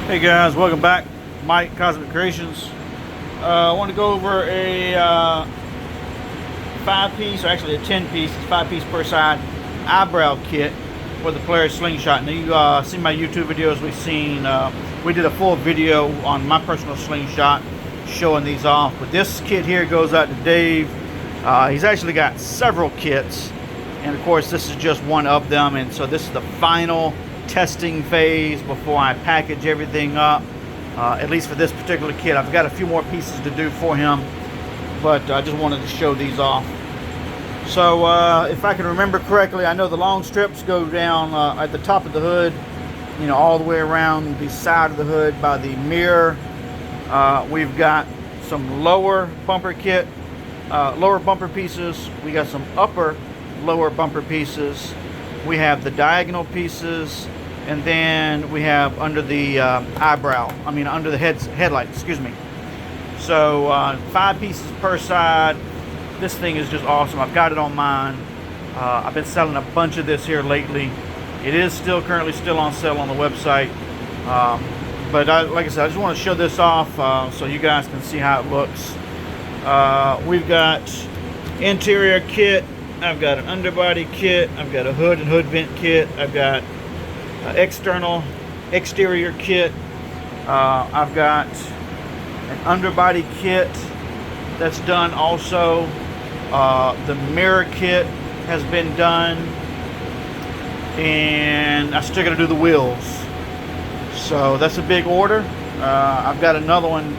Hey guys, welcome back. Mike, Cosmic Creations. I want to go over a 5-piece, or actually a 10-piece, 5-piece per side eyebrow kit for the Polaris Slingshot. Now you see my YouTube videos. We did a full video on my personal slingshot showing these off. But this kit here goes out to Dave. He's actually got several kits, and of course this is just one of them. And so this is the final testing phase before I package everything up, at least for this particular kit. I've got a few more pieces to do for him, but I just wanted to show these off. So if I can remember correctly, I know the long strips go down at the top of the hood, you know, all the way around the side of the hood by the mirror. We've got some lower bumper kit, lower bumper pieces. We got some upper lower bumper pieces. We have the diagonal pieces, and then we have under the under the headlight, excuse me. So 5 pieces per side. This thing is just awesome. I've got it on mine. I've been selling a bunch of this here lately. It is currently still on sale on the website. But like I said, I just want to show this off so you guys can see how it looks. We've got interior kit. I've got an underbody kit. I've got a hood and hood vent kit. I've got exterior kit. I've got an underbody kit that's done also. The mirror kit has been done, and I still got to do the wheels. So that's a big order. I've got another one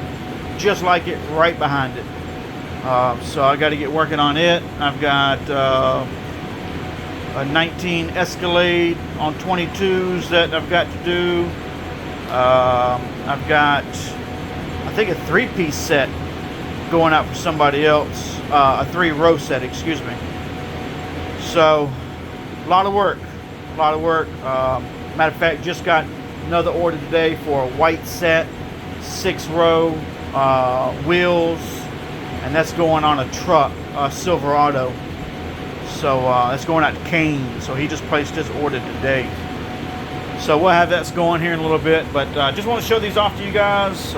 just like it right behind it. So I got to get working on it. I've got a 19 Escalade on 22s that I've got to do. I've got, I think, a 3-piece set going out for somebody else. A 3-row set, excuse me. So a lot of work. Matter of fact, just got another order today for a white set, 6-row wheels. And that's going on a truck, Silverado. So that's going out to Kane. So he just placed his order today. So we'll have that going here in a little bit. But just want to show these off to you guys.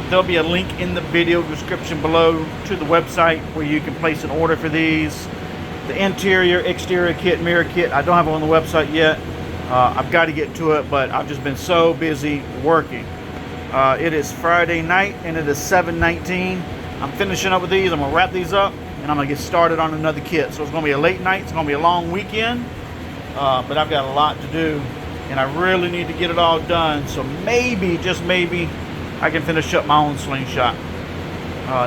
There'll be a link in the video description below to the website where you can place an order for these. The interior, exterior kit, mirror kit, I don't have it on the website yet. I've got to get to it, but I've just been so busy working. It is Friday night and it is 7:19. I'm finishing up with these. I'm gonna wrap these up and I'm gonna get started on another kit. So it's gonna be a late night. It's gonna be a long weekend, but I've got a lot to do and I really need to get it all done. So maybe, just maybe, I can finish up my own slingshot.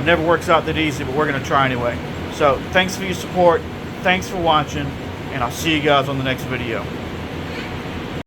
Never works out that easy, but we're gonna try anyway. So thanks for your support. Thanks for watching, and I'll see you guys on the next video.